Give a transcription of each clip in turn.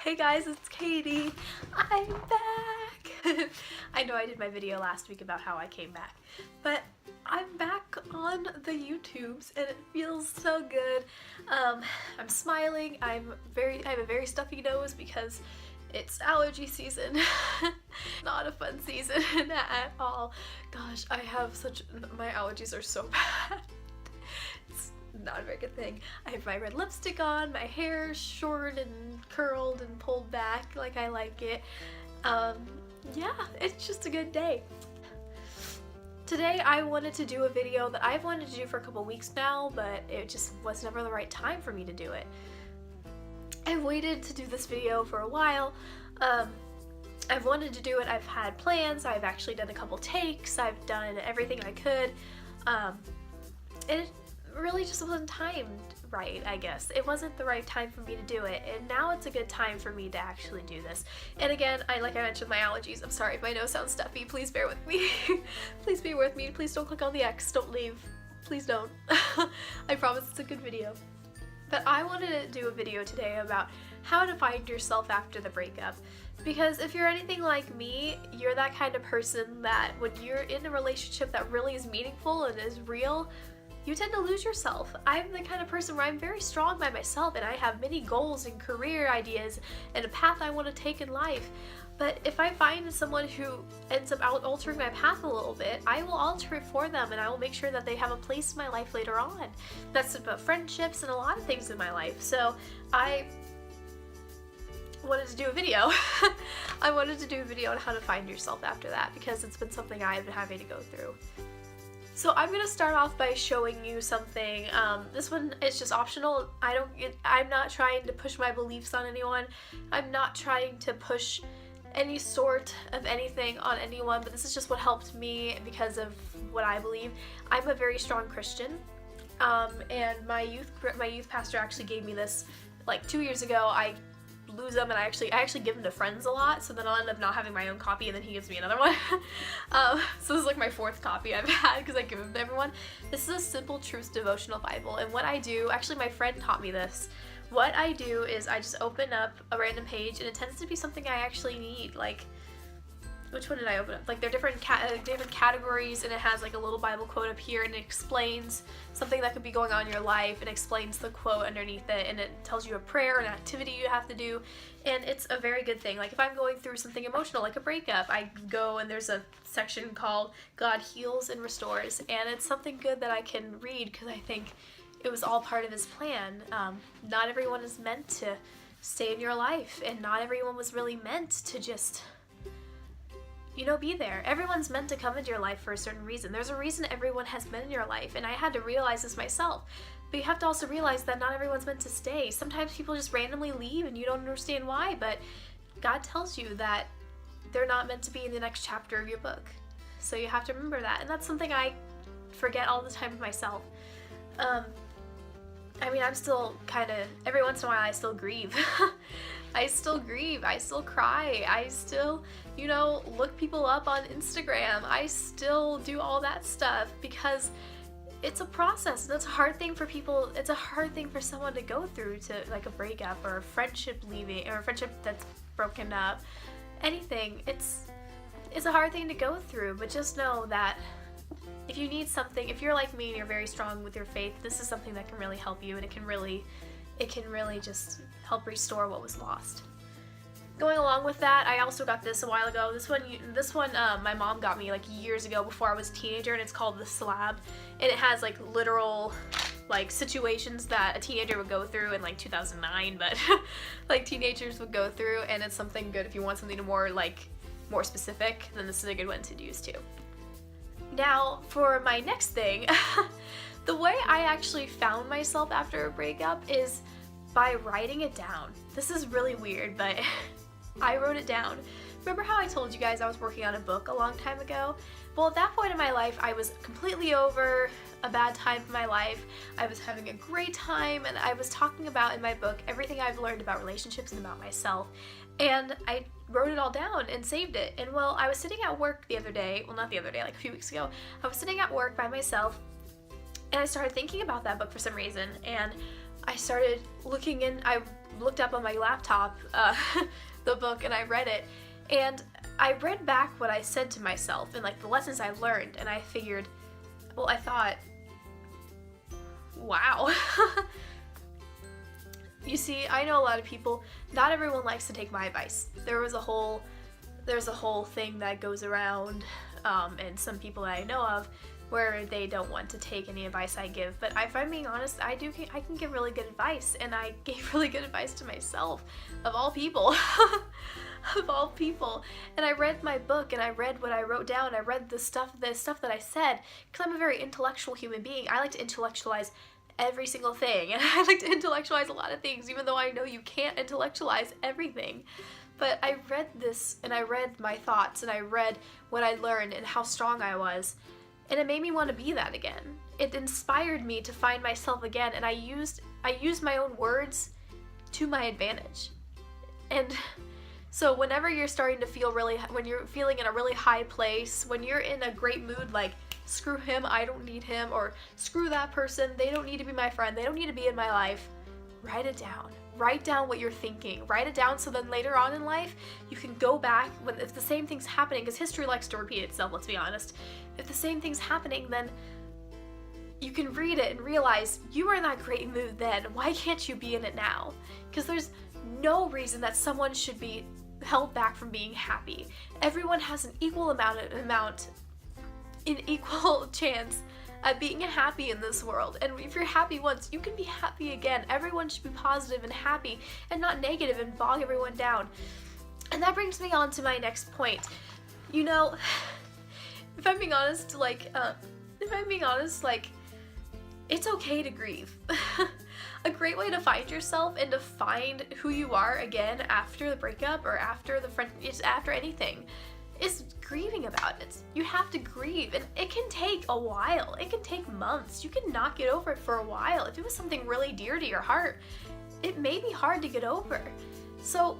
Hey guys, it's Katie. I'm back. I know I did my video last week about how I came back, but I'm back on the YouTubes and it feels so good. I'm smiling. I have a very stuffy nose because it's allergy season. Not a fun season at all. Gosh, my allergies are so bad. It's not a very good thing. I have my red lipstick on, my hair is short and curled and pulled back like I like it. Yeah, it's just a good day. Today I wanted to do a video that I've wanted to do for a couple weeks now, but it just was never the right time for me to do it. I've waited to do this video for a while. I've wanted to do it, I've had plans, I've actually done a couple takes, I've done everything I could. It really just wasn't timed right, I guess. It wasn't the right time for me to do it, and now it's a good time for me to actually do this. And again, like I mentioned, my allergies. I'm sorry if my nose sounds stuffy. Please bear with me. Please be with me. Please don't click on the X. Don't leave. Please don't. I promise it's a good video. But I wanted to do a video today about how to find yourself after the breakup. Because if you're anything like me, you're that kind of person that when you're in a relationship that really is meaningful and is real, you tend to lose yourself. I'm the kind of person where I'm very strong by myself and I have many goals and career ideas and a path I want to take in life. But if I find someone who ends up altering my path a little bit, I will alter it for them and I will make sure that they have a place in my life later on. That's about friendships and a lot of things in my life. So I wanted to do a video. I wanted to do a video on how to find yourself after that because it's been something I've been having to go through. So I'm going to start off by showing you something. This one is just optional. I'm not trying to push my beliefs on anyone. I'm not trying to push any sort of anything on anyone, but this is just what helped me because of what I believe. I'm a very strong Christian, and my youth pastor actually gave me this like 2 years ago. I lose them and I actually give them to friends a lot, so then I'll end up not having my own copy and then he gives me another one. So this is like my 4th copy I've had because I give them to everyone. This is a Simple Truths devotional Bible, and what I do, actually my friend taught me this. What I do is I just open up a random page and it tends to be something I actually need. Like, which one did I open up? Like, they're different categories, and it has like a little Bible quote up here and it explains something that could be going on in your life and explains the quote underneath it, and it tells you a prayer, an activity you have to do, and it's a very good thing. Like if I'm going through something emotional like a breakup, I go and there's a section called God Heals and Restores, and it's something good that I can read because I think it was all part of his plan. Not everyone is meant to stay in your life, and not everyone was really meant to just, you know, be there. Everyone's meant to come into your life for a certain reason. There's a reason everyone has been in your life, and I had to realize this myself. But you have to also realize that not everyone's meant to stay. Sometimes people just randomly leave and you don't understand why, but God tells you that they're not meant to be in the next chapter of your book. So you have to remember that, and that's something I forget all the time myself. I mean, I'm still kind of, every once in a while I still grieve. I still grieve, I still cry, I still, you know, look people up on Instagram. I still do all that stuff because it's a process, and it's a hard thing for people, it's a hard thing for someone to go through, to like a breakup or a friendship leaving, or a friendship that's broken up, anything. It's a hard thing to go through, but just know that if you need something, if you're like me and you're very strong with your faith, this is something that can really help you, and it can really just help restore what was lost. Going along with that, I also got this a while ago. This one my mom got me like years ago before I was a teenager, and it's called The Slab, and it has like literal like situations that a teenager would go through in like 2009, but like teenagers would go through, and it's something good if you want something more specific, then this is a good one to use too. Now, for my next thing, the way I actually found myself after a breakup is by writing it down. This is really weird, but I wrote it down. Remember how I told you guys I was working on a book a long time ago? Well, at that point in my life, I was completely over a bad time in my life. I was having a great time, and I was talking about in my book everything I've learned about relationships and about myself. And I wrote it all down and saved it. And well, I was sitting at work the other day, well not the other day, like a few weeks ago, I was sitting at work by myself and I started thinking about that book for some reason, and I started I looked up on my laptop the book and I read it, and I read back what I said to myself and like the lessons I learned, and I figured, well, I thought, wow. You see, I know a lot of people, not everyone likes to take my advice. There's a whole thing that goes around, and some people that I know of, where they don't want to take any advice I give. But if I'm being honest, I can give really good advice, and I gave really good advice to myself, of all people. Of all people. And I read my book, and I read what I wrote down. I read the stuff that I said, because I'm a very intellectual human being. I like to intellectualize every single thing, and I like to intellectualize a lot of things, even though I know you can't intellectualize everything. But I read this, and I read my thoughts, and I read what I learned and how strong I was, and it made me want to be that again. It inspired me to find myself again, and I used my own words to my advantage. And so whenever you're starting to feel when you're feeling in a really high place, when you're in a great mood, like, screw him, I don't need him, or screw that person, they don't need to be my friend, they don't need to be in my life, write it down. Write down what you're thinking. Write it down so then later on in life, you can go back if the same thing's happening, because history likes to repeat itself, let's be honest. If the same thing's happening, then you can read it and realize you were in that great mood then. Why can't you be in it now? Because there's no reason that someone should be held back from being happy. Everyone has an equal chance at being happy in this world. And if you're happy once, you can be happy again. Everyone should be positive and happy and not negative and bog everyone down. And that brings me on to my next point. You know, if I'm being honest, it's okay to grieve. A great way to find yourself and to find who you are again after the breakup or after after anything is grieving about it. You have to grieve, and it can take a while. It can take months. You can not get over it for a while. If it was something really dear to your heart, it may be hard to get over. So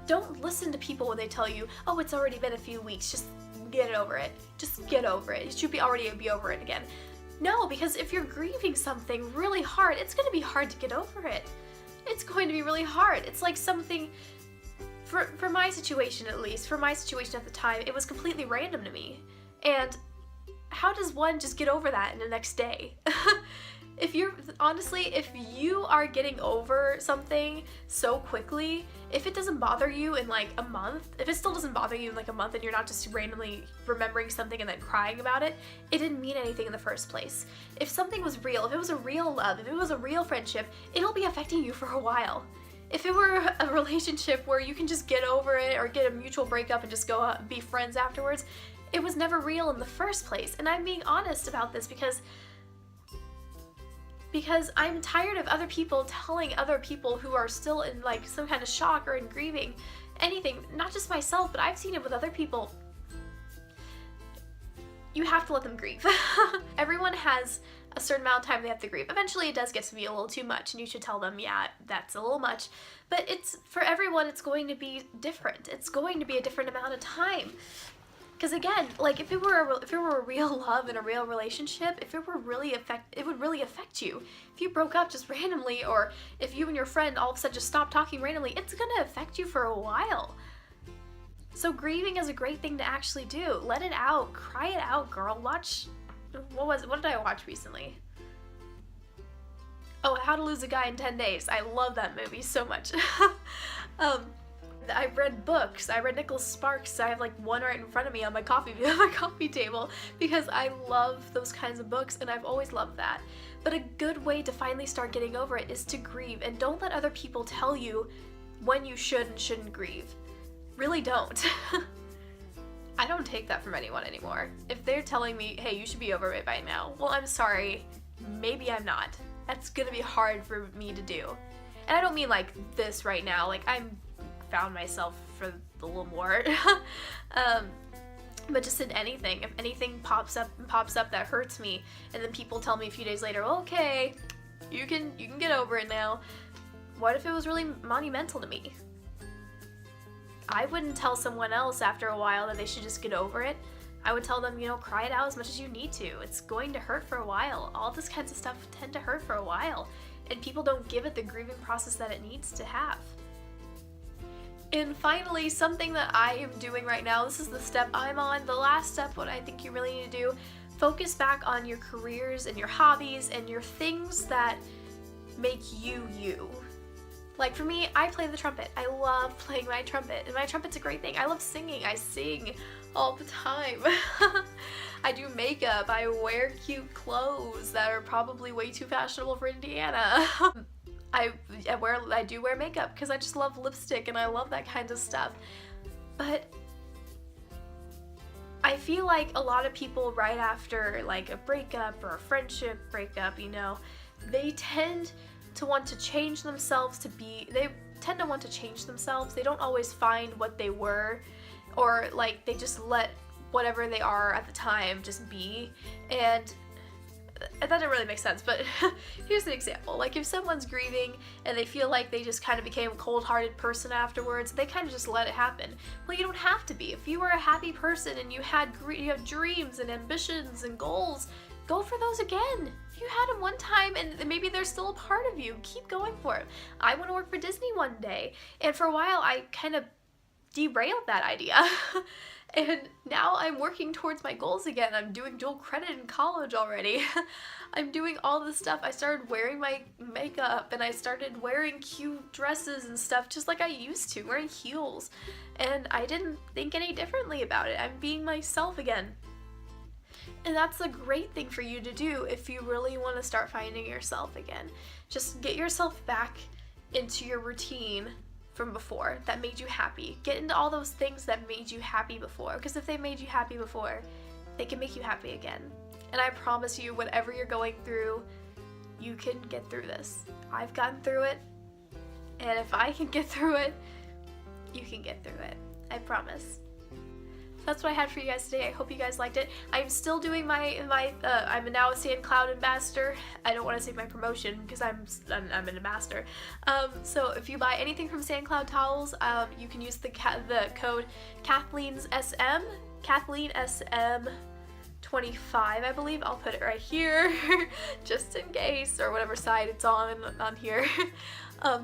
don't listen to people when they tell you, oh, it's already been a few weeks, just get over it. Just get over it. You should already be over it again. No, because if you're grieving something really hard, it's going to be hard to get over it. It's going to be really hard. It's like something, for my situation at least, for my situation at the time, it was completely random to me. And how does one just get over that in the next day? If you are getting over something so quickly, if it doesn't bother you in like a month, if it still doesn't bother you in like a month and you're not just randomly remembering something and then crying about it, it didn't mean anything in the first place. If something was real, if it was a real love, if it was a real friendship, it'll be affecting you for a while. If it were a relationship where you can just get over it or get a mutual breakup and just go out and be friends afterwards, it was never real in the first place. And I'm being honest about this because I'm tired of other people telling other people who are still in like some kind of shock or in grieving anything, not just myself, but I've seen it with other people. You have to let them grieve. Everyone has a certain amount of time they have to grieve. Eventually it does get to be a little too much and you should tell them, yeah, that's a little much. But for everyone, it's going to be different. It's going to be a different amount of time. Because again, like if it were a real love and a real relationship, it would really affect you. If you broke up just randomly, or if you and your friend all of a sudden just stopped talking randomly, it's gonna affect you for a while. So grieving is a great thing to actually do. Let it out, cry it out, girl. What did I watch recently? Oh, How to Lose a Guy in 10 Days. I love that movie so much. I read books. I read Nicholas Sparks. I have like one right in front of me on my coffee table because I love those kinds of books and I've always loved that. But a good way to finally start getting over it is to grieve, and don't let other people tell you when you should and shouldn't grieve. Really don't. I don't take that from anyone anymore. If they're telling me, hey, you should be over it by now, well, I'm sorry. Maybe I'm not. That's gonna be hard for me to do. And I don't mean like this right now. Like I'm found myself for a little more. But just in anything, if anything pops up that hurts me, and then people tell me a few days later, okay, you can get over it now. What if it was really monumental to me? I wouldn't tell someone else after a while that they should just get over it. I would tell them, you know, cry it out as much as you need to. It's going to hurt for a while. All this kinds of stuff tend to hurt for a while, and people don't give it the grieving process that it needs to have. And finally, something that I am doing right now, this is the step I'm on, the last step, what I think you really need to do, focus back on your careers and your hobbies and your things that make you you. Like for me, I play the trumpet. I love playing my trumpet, and my trumpet's a great thing. I love singing. I sing all the time. I do makeup. I wear cute clothes that are probably way too fashionable for Indiana. I do wear makeup because I just love lipstick and I love that kind of stuff. But I feel like a lot of people right after like a breakup or a friendship breakup, you know, they tend to want to change themselves they don't always find what they were, or like they just let whatever they are at the time just be, and that doesn't really make sense, but here's an example. Like if someone's grieving and they feel like they just kind of became a cold-hearted person afterwards, they kind of just let it happen. Well, you don't have to be. If you were a happy person and you have dreams and ambitions and goals, go for those again. If you had them one time and maybe they're still a part of you, keep going for it. I want to work for Disney one day, and for a while I kind of derailed that idea. And now I'm working towards my goals again. I'm doing dual credit in college already. I'm doing all this stuff. I started wearing my makeup and I started wearing cute dresses and stuff just like I used to, wearing heels. And I didn't think any differently about it. I'm being myself again. And that's a great thing for you to do if you really want to start finding yourself again. Just get yourself back into your routine from before that made you happy. Get into all those things that made you happy before, because if they made you happy before, they can make you happy again. And I promise you, whatever you're going through, you can get through this. I've gotten through it, and if I can get through it, you can get through it. I promise. That's what I had for you guys today. I hope you guys liked it. I'm still doing I'm now a SandCloud ambassador. I don't want to say my promotion because I'm an ambassador. So if you buy anything from SandCloud Towels, you can use the code Kathleen's SM, Kathleen SM 25, I believe. I'll put it right here, just in case, or whatever side it's on here,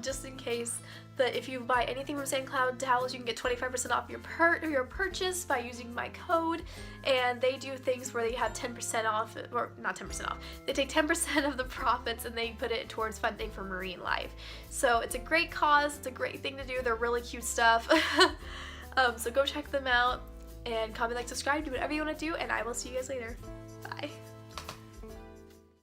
just in case. That if you buy anything from SandCloud Towels, you can get 25% off your purchase by using my code, and they do things where they have 10% off, or not 10% off, they take 10% of the profits and they put it towards funding for marine life. So it's a great cause, it's a great thing to do, they're really cute stuff. So go check them out, and comment, like, subscribe, do whatever you want to do, and I will see you guys later. Bye.